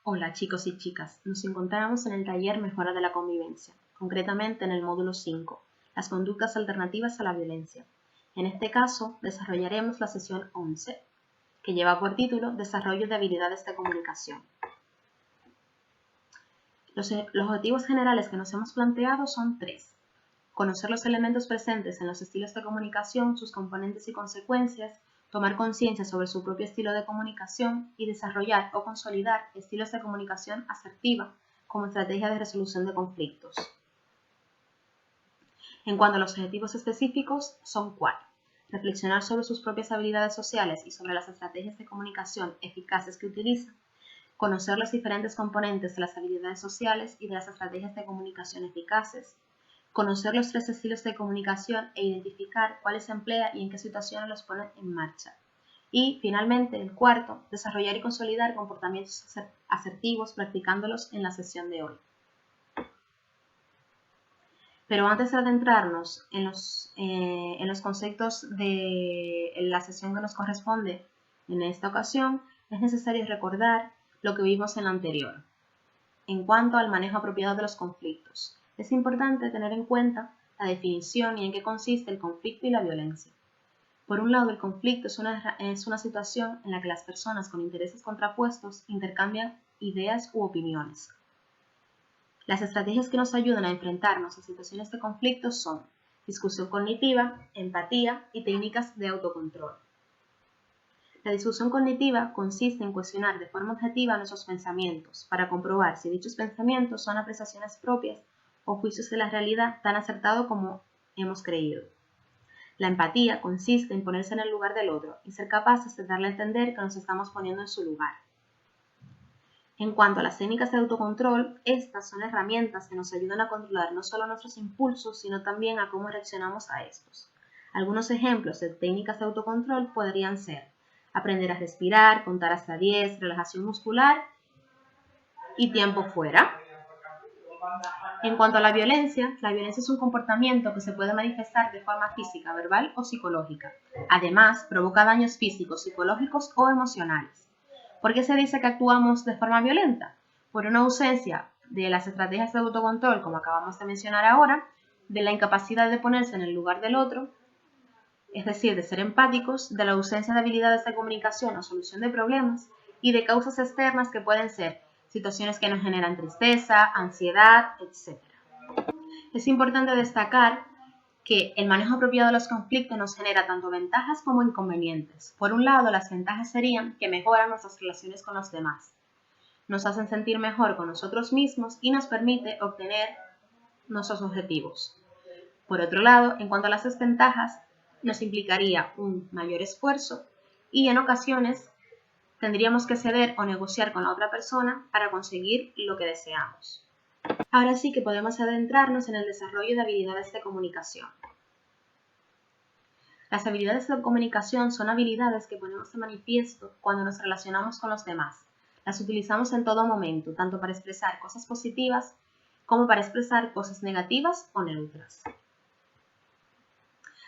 Hola chicos y chicas, nos encontramos en el taller Mejora de la Convivencia, concretamente en el módulo 5, las conductas alternativas a la violencia. En este caso, desarrollaremos la sesión 11, que lleva por título Desarrollo de habilidades de comunicación. Los objetivos generales que nos hemos planteado son 3. Conocer los elementos presentes en los estilos de comunicación, sus componentes y consecuencias, tomar conciencia sobre su propio estilo de comunicación y desarrollar o consolidar estilos de comunicación asertiva como estrategia de resolución de conflictos. En cuanto a los objetivos específicos, son 4. Reflexionar sobre sus propias habilidades sociales y sobre las estrategias de comunicación eficaces que utiliza. Conocer los diferentes componentes de las habilidades sociales y de las estrategias de comunicación eficaces. Conocer los 3 estilos de comunicación e identificar cuáles se emplea y en qué situaciones los pone en marcha. Y, finalmente, el 4, desarrollar y consolidar comportamientos asertivos practicándolos en la sesión de hoy. Pero antes de adentrarnos en los conceptos de la sesión que nos corresponde en esta ocasión, es necesario recordar lo que vimos en la anterior, en cuanto al manejo apropiado de los conflictos. Es importante tener en cuenta la definición y en qué consiste el conflicto y la violencia. Por un lado, el conflicto es una situación en la que las personas con intereses contrapuestos intercambian ideas u opiniones. Las estrategias que nos ayudan a enfrentarnos a situaciones de conflicto son discusión cognitiva, empatía y técnicas de autocontrol. La discusión cognitiva consiste en cuestionar de forma objetiva nuestros pensamientos para comprobar si dichos pensamientos son apreciaciones propias o juicios de la realidad tan acertados como hemos creído. La empatía consiste en ponerse en el lugar del otro y ser capaces de darle a entender que nos estamos poniendo en su lugar. En cuanto a las técnicas de autocontrol, estas son herramientas que nos ayudan a controlar no solo nuestros impulsos, sino también a cómo reaccionamos a estos. Algunos ejemplos de técnicas de autocontrol podrían ser aprender a respirar, contar hasta 10, relajación muscular y tiempo fuera. En cuanto a la violencia es un comportamiento que se puede manifestar de forma física, verbal o psicológica. Además, provoca daños físicos, psicológicos o emocionales. ¿Por qué se dice que actuamos de forma violenta? Por una ausencia de las estrategias de autocontrol, como acabamos de mencionar ahora, de la incapacidad de ponerse en el lugar del otro, es decir, de ser empáticos, de la ausencia de habilidades de comunicación o solución de problemas y de causas externas que pueden ser situaciones que nos generan tristeza, ansiedad, etc. Es importante destacar que el manejo apropiado de los conflictos nos genera tanto ventajas como inconvenientes. Por un lado, las ventajas serían que mejoran nuestras relaciones con los demás, nos hacen sentir mejor con nosotros mismos y nos permite obtener nuestros objetivos. Por otro lado, en cuanto a las desventajas, nos implicaría un mayor esfuerzo y en ocasiones tendríamos que ceder o negociar con la otra persona para conseguir lo que deseamos. Ahora sí que podemos adentrarnos en el desarrollo de habilidades de comunicación. Las habilidades de comunicación son habilidades que ponemos de manifiesto cuando nos relacionamos con los demás. Las utilizamos en todo momento, tanto para expresar cosas positivas como para expresar cosas negativas o neutras.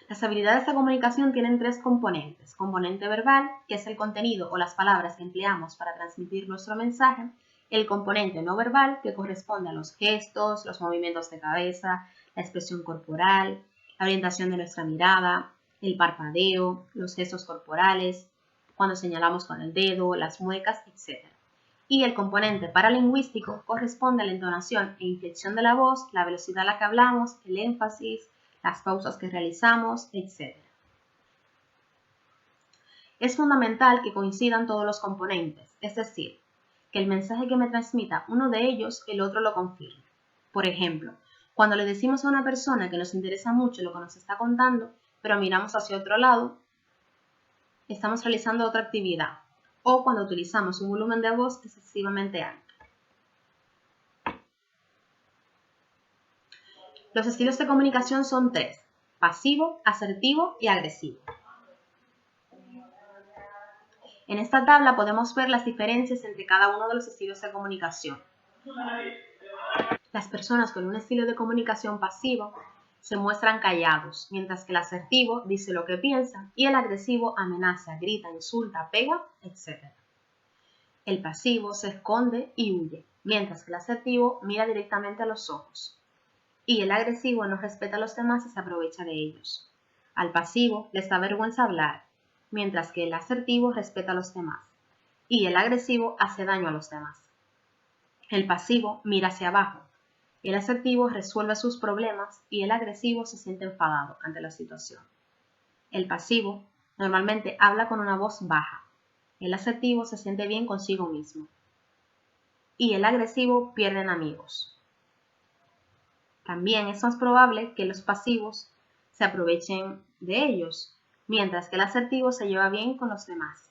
Las habilidades de comunicación tienen 3 componentes. Componente verbal, que es el contenido o las palabras que empleamos para transmitir nuestro mensaje. El componente no verbal, que corresponde a los gestos, los movimientos de cabeza, la expresión corporal, la orientación de nuestra mirada, el parpadeo, los gestos corporales, cuando señalamos con el dedo, las muecas, etc. Y el componente paralingüístico corresponde a la entonación e inflexión de la voz, la velocidad a la que hablamos, el énfasis, las pausas que realizamos, etc. Es fundamental que coincidan todos los componentes, es decir, que el mensaje que me transmita uno de ellos, el otro lo confirme. Por ejemplo, cuando le decimos a una persona que nos interesa mucho lo que nos está contando, pero miramos hacia otro lado, estamos realizando otra actividad, o cuando utilizamos un volumen de voz excesivamente alto. Los estilos de comunicación son 3, pasivo, asertivo y agresivo. En esta tabla podemos ver las diferencias entre cada uno de los estilos de comunicación. Las personas con un estilo de comunicación pasivo se muestran callados, mientras que el asertivo dice lo que piensa y el agresivo amenaza, grita, insulta, pega, etc. El pasivo se esconde y huye, mientras que el asertivo mira directamente a los ojos. Y el agresivo no respeta a los demás y se aprovecha de ellos. Al pasivo les da vergüenza hablar, mientras que el asertivo respeta a los demás. Y el agresivo hace daño a los demás. El pasivo mira hacia abajo. El asertivo resuelve sus problemas y el agresivo se siente enfadado ante la situación. El pasivo normalmente habla con una voz baja. El asertivo se siente bien consigo mismo. Y el agresivo pierde amigos. También es más probable que los pasivos se aprovechen de ellos, mientras que el asertivo se lleva bien con los demás.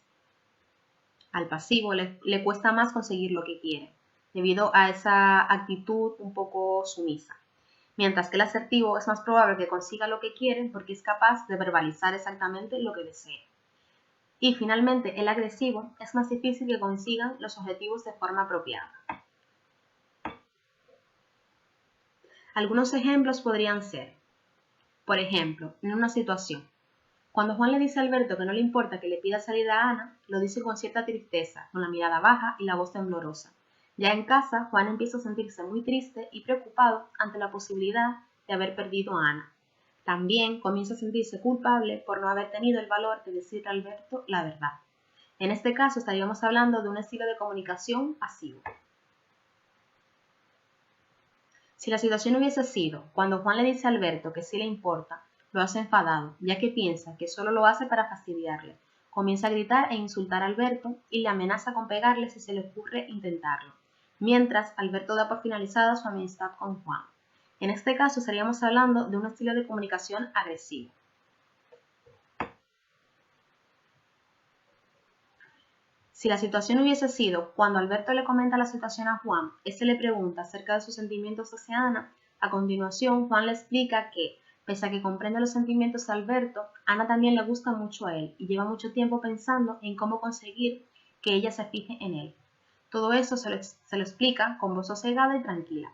Al pasivo le cuesta más conseguir lo que quiere, debido a esa actitud un poco sumisa. Mientras que el asertivo es más probable que consiga lo que quiere porque es capaz de verbalizar exactamente lo que desea. Y finalmente, el agresivo es más difícil que consigan los objetivos de forma apropiada. Algunos ejemplos podrían ser, por ejemplo, en una situación. Cuando Juan le dice a Alberto que no le importa que le pida salir a Ana, lo dice con cierta tristeza, con la mirada baja y la voz temblorosa. Ya en casa, Juan empieza a sentirse muy triste y preocupado ante la posibilidad de haber perdido a Ana. También comienza a sentirse culpable por no haber tenido el valor de decirle a Alberto la verdad. En este caso estaríamos hablando de un estilo de comunicación pasivo. Si la situación hubiese sido cuando Juan le dice a Alberto que sí le importa, lo hace enfadado, ya que piensa que solo lo hace para fastidiarle. Comienza a gritar e insultar a Alberto y le amenaza con pegarle si se le ocurre intentarlo, mientras Alberto da por finalizada su amistad con Juan. En este caso estaríamos hablando de un estilo de comunicación agresivo. Si la situación hubiese sido cuando Alberto le comenta la situación a Juan, éste le pregunta acerca de sus sentimientos hacia Ana, a continuación Juan le explica que, pese a que comprende los sentimientos de Alberto, Ana también le gusta mucho a él y lleva mucho tiempo pensando en cómo conseguir que ella se fije en él. Todo eso se lo explica con voz sosegada y tranquila.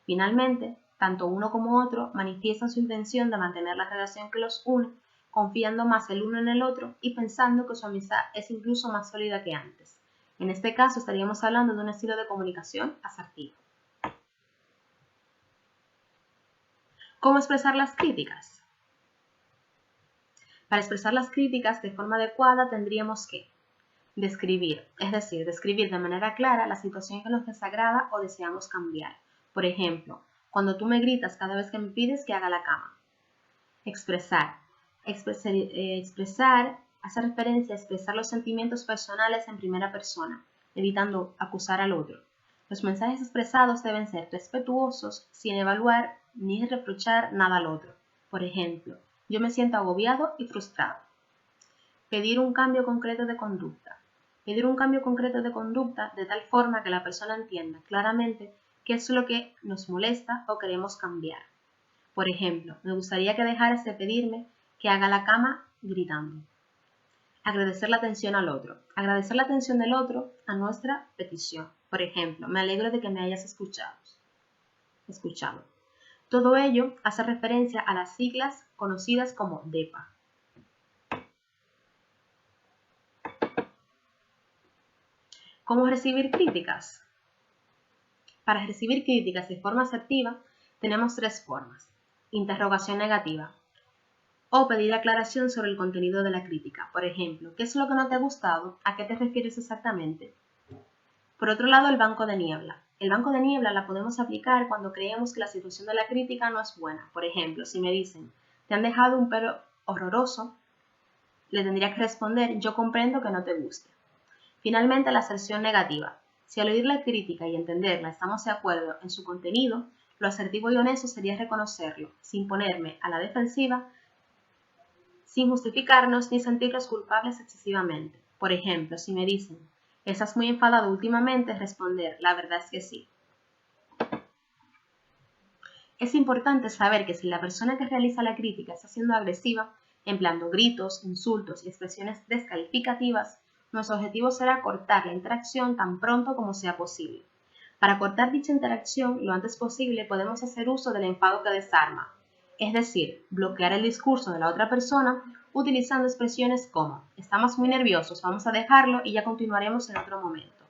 Finalmente, tanto uno como otro manifiestan su intención de mantener la relación que los une, confiando más el uno en el otro y pensando que su amistad es incluso más sólida que antes. En este caso estaríamos hablando de un estilo de comunicación asertivo. ¿Cómo expresar las críticas? Para expresar las críticas de forma adecuada tendríamos que describir, es decir, describir de manera clara la situación que nos desagrada o deseamos cambiar. Por ejemplo, cuando tú me gritas cada vez que me pides que haga la cama. Expresar hace referencia a expresar los sentimientos personales en primera persona, evitando acusar al otro. Los mensajes expresados deben ser respetuosos, sin evaluar ni reprochar nada al otro. Por ejemplo, yo me siento agobiado y frustrado. Pedir un cambio concreto de conducta. Pedir un cambio concreto de conducta de tal forma que la persona entienda claramente qué es lo que nos molesta o queremos cambiar. Por ejemplo, me gustaría que dejaras de pedirme que haga la cama gritando. Agradecer la atención al otro. Agradecer la atención del otro a nuestra petición. Por ejemplo, me alegro de que me hayas escuchado. Todo ello hace referencia a las siglas conocidas como DEPA. ¿Cómo recibir críticas? Para recibir críticas de forma asertiva, tenemos tres formas. Interrogación negativa. O pedir aclaración sobre el contenido de la crítica. Por ejemplo, ¿qué es lo que no te ha gustado? ¿A qué te refieres exactamente? Por otro lado, el banco de niebla. El banco de niebla la podemos aplicar cuando creemos que la situación de la crítica no es buena. Por ejemplo, si me dicen, te han dejado un pelo horroroso, le tendría que responder, yo comprendo que no te guste. Finalmente, la aserción negativa. Si al oír la crítica y entenderla estamos de acuerdo en su contenido, lo asertivo y honesto sería reconocerlo, sin ponerme a la defensiva, sin justificarnos ni sentirnos culpables excesivamente. Por ejemplo, si me dicen, ¿estás muy enfadado últimamente? Responder, la verdad es que sí. Es importante saber que si la persona que realiza la crítica está siendo agresiva, empleando gritos, insultos y expresiones descalificativas, nuestro objetivo será cortar la interacción tan pronto como sea posible. Para cortar dicha interacción lo antes posible podemos hacer uso del enfado que desarma, es decir, bloquear el discurso de la otra persona utilizando expresiones como estamos muy nerviosos, vamos a dejarlo y ya continuaremos en otro momento.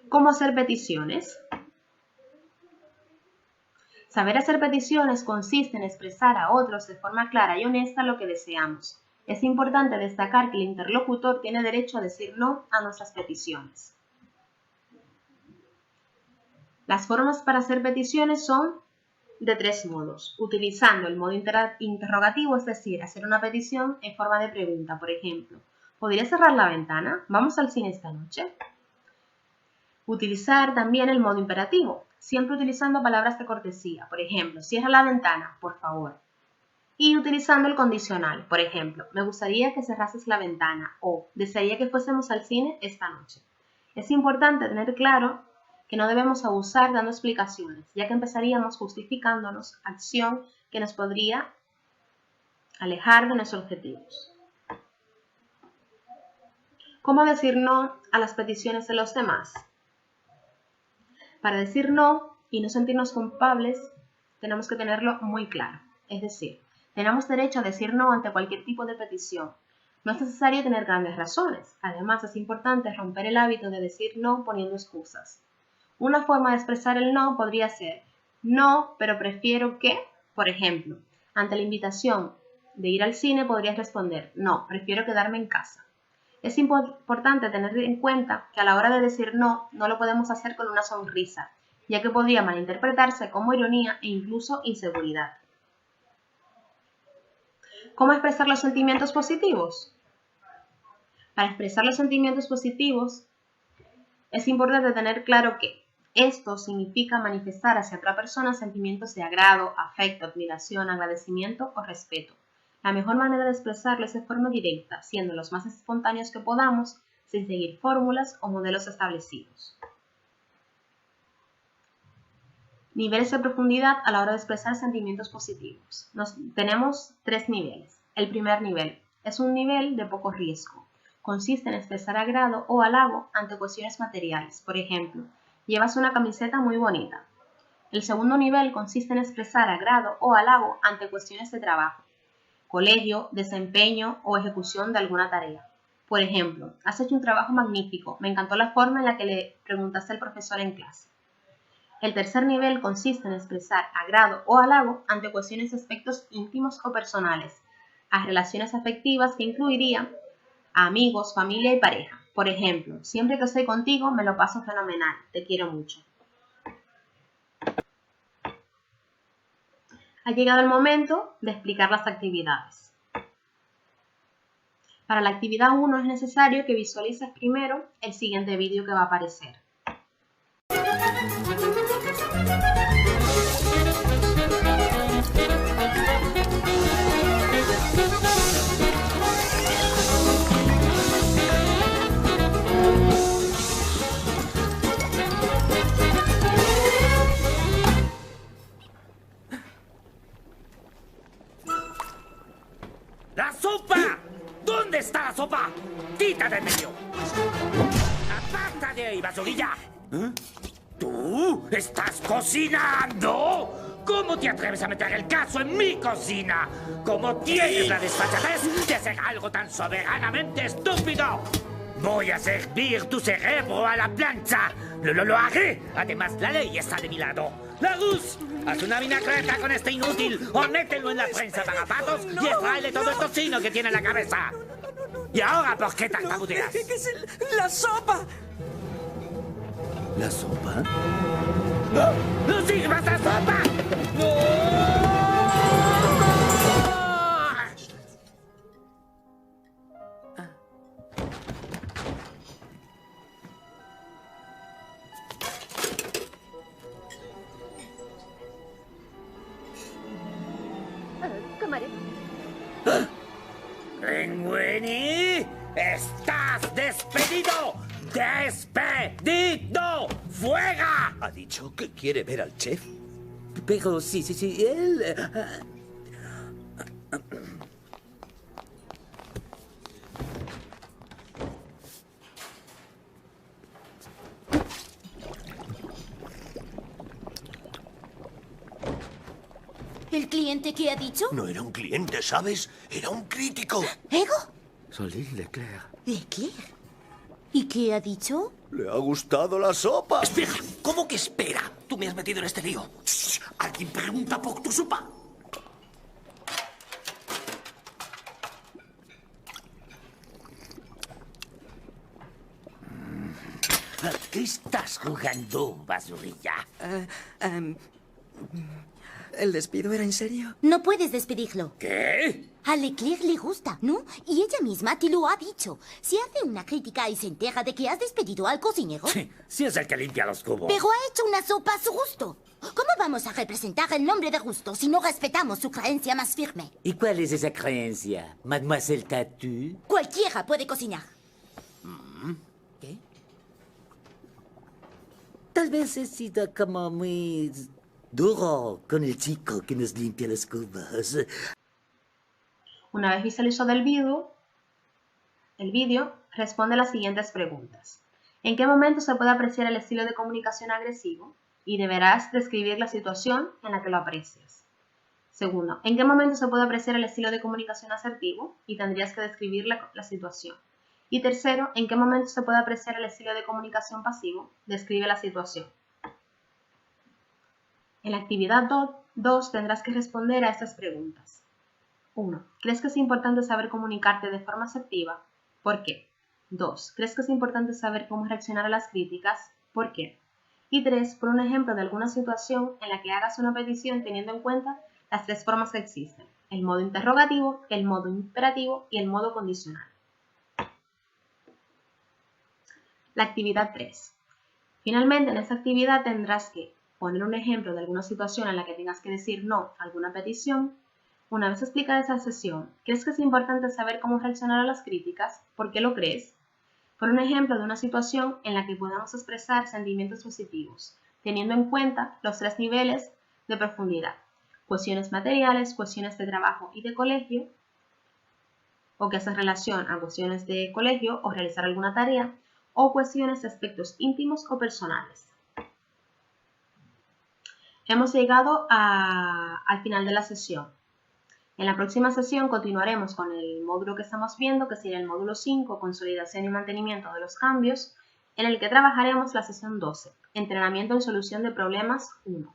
¿Cómo hacer peticiones? Saber hacer peticiones consiste en expresar a otros de forma clara y honesta lo que deseamos. Es importante destacar que el interlocutor tiene derecho a decir no a nuestras peticiones. Las formas para hacer peticiones son de 3 modos, utilizando el modo interrogativo, es decir, hacer una petición en forma de pregunta. Por ejemplo, ¿podrías cerrar la ventana? ¿Vamos al cine esta noche? Utilizar también el modo imperativo, siempre utilizando palabras de cortesía. Por ejemplo, cierra la ventana, por favor. Y utilizando el condicional. Por ejemplo, me gustaría que cerrases la ventana o desearía que fuésemos al cine esta noche. Es importante tener claro que no debemos abusar dando explicaciones, ya que empezaríamos justificándonos acción que nos podría alejar de nuestros objetivos. ¿Cómo decir no a las peticiones de los demás? Para decir no y no sentirnos culpables, tenemos que tenerlo muy claro. Es decir, tenemos derecho a decir no ante cualquier tipo de petición. No es necesario tener grandes razones. Además, es importante romper el hábito de decir no poniendo excusas. Una forma de expresar el no podría ser: no, pero prefiero que, por ejemplo, ante la invitación de ir al cine podrías responder: no, prefiero quedarme en casa. Es importante tener en cuenta que a la hora de decir no, no lo podemos hacer con una sonrisa, ya que podría malinterpretarse como ironía e incluso inseguridad. ¿Cómo expresar los sentimientos positivos? Para expresar los sentimientos positivos, es importante tener claro que esto significa manifestar hacia otra persona sentimientos de agrado, afecto, admiración, agradecimiento o respeto. La mejor manera de expresarlo es de forma directa, siendo los más espontáneos que podamos, sin seguir fórmulas o modelos establecidos. Niveles de profundidad a la hora de expresar sentimientos positivos. Tenemos 3 niveles. El primer nivel es un nivel de poco riesgo. Consiste en expresar agrado o halago ante cuestiones materiales. Por ejemplo, llevas una camiseta muy bonita. El segundo nivel consiste en expresar agrado o halago ante cuestiones de trabajo, colegio, desempeño o ejecución de alguna tarea. Por ejemplo, has hecho un trabajo magnífico, me encantó la forma en la que le preguntaste al profesor en clase. El tercer nivel consiste en expresar agrado o halago ante cuestiones de aspectos íntimos o personales, a relaciones afectivas que incluirían a amigos, familia y pareja. Por ejemplo, siempre que estoy contigo me lo paso fenomenal, te quiero mucho. Ha llegado el momento de explicar las actividades. Para la actividad 1 es necesario que visualices primero el siguiente vídeo que va a aparecer. ¡La sopa! ¿Dónde está la sopa? ¡Quita de en medio! ¡Aparta de ahí, basurilla! ¿Eh? ¿Tú estás cocinando? ¿Cómo te atreves a meter el caso en mi cocina? ¿Cómo tienes la desfachatez de hacer algo tan soberanamente estúpido? Voy a servir tu cerebro a la plancha. Lo haré. Además, la ley está de mi lado. ¡La Rus! Haz una vinagreta con este inútil o mételo en la prensa para patos y extraele todo el tocino que tiene en la cabeza. ¿Y ahora por qué tartamudeas? ¡La sopa! ¿La sopa? ¡No! ¡No sirvas la sopa! ¡No! ¡Linguini! ¡Estás despedido! ¡Despedido! ¡Fuera! ¿Ha dicho que quiere ver al chef? Pero sí, él... ¿El cliente qué ha dicho? No era un cliente, ¿sabes? Era un crítico. ¿Ego? Solís Leclerc. ¿Leclerc? ¿Y qué ha dicho? Le ha gustado la sopa. Espera, ¿cómo que espera? Tú me has metido en este lío. Shh, ¿alguien pregunta por tu sopa? ¿A qué estás jugando, basurilla? ¿El despido era en serio? No puedes despedirlo. ¿Qué? A Leclerc le gusta, ¿no? Y ella misma te lo ha dicho. Si hace una crítica y se entera de que has despedido al cocinero... Sí, sí es el que limpia los cubos. Pero ha hecho una sopa a su gusto. ¿Cómo vamos a representar el nombre de Gusto si no respetamos su creencia más firme? ¿Y cuál es esa creencia, Mademoiselle Tatu? Cualquiera puede cocinar. ¿Qué? Tal vez he sido como muy duro con el chico que nos limpia los cubos. Una vez visualizado el vídeo responde las siguientes preguntas. ¿En qué momento se puede apreciar el estilo de comunicación agresivo? Y deberás describir la situación en la que lo aprecias. Segundo, ¿en qué momento se puede apreciar el estilo de comunicación asertivo? Y tendrías que describir la situación. Y tercero, ¿en qué momento se puede apreciar el estilo de comunicación pasivo? Describe la situación. En la actividad 2 tendrás que responder a estas preguntas. 1. ¿Crees que es importante saber comunicarte de forma asertiva? ¿Por qué? 2. ¿Crees que es importante saber cómo reaccionar a las críticas? ¿Por qué? Y 3. Por un ejemplo de alguna situación en la que hagas una petición teniendo en cuenta las tres formas que existen: el modo interrogativo, el modo imperativo y el modo condicional. La actividad 3. Finalmente, en esta actividad tendrás que poner un ejemplo de alguna situación en la que tengas que decir no a alguna petición. Una vez explicada esa sesión, ¿crees que es importante saber cómo reaccionar a las críticas? ¿Por qué lo crees? Por un ejemplo de una situación en la que podamos expresar sentimientos positivos, teniendo en cuenta los 3 niveles de profundidad: cuestiones materiales, cuestiones de trabajo y de colegio, o que hacen relación a cuestiones de colegio o realizar alguna tarea, o cuestiones de aspectos íntimos o personales. Hemos llegado al final de la sesión. En la próxima sesión continuaremos con el módulo que estamos viendo, que sería el módulo 5, consolidación y mantenimiento de los cambios, en el que trabajaremos la sesión 12, entrenamiento en solución de problemas 1.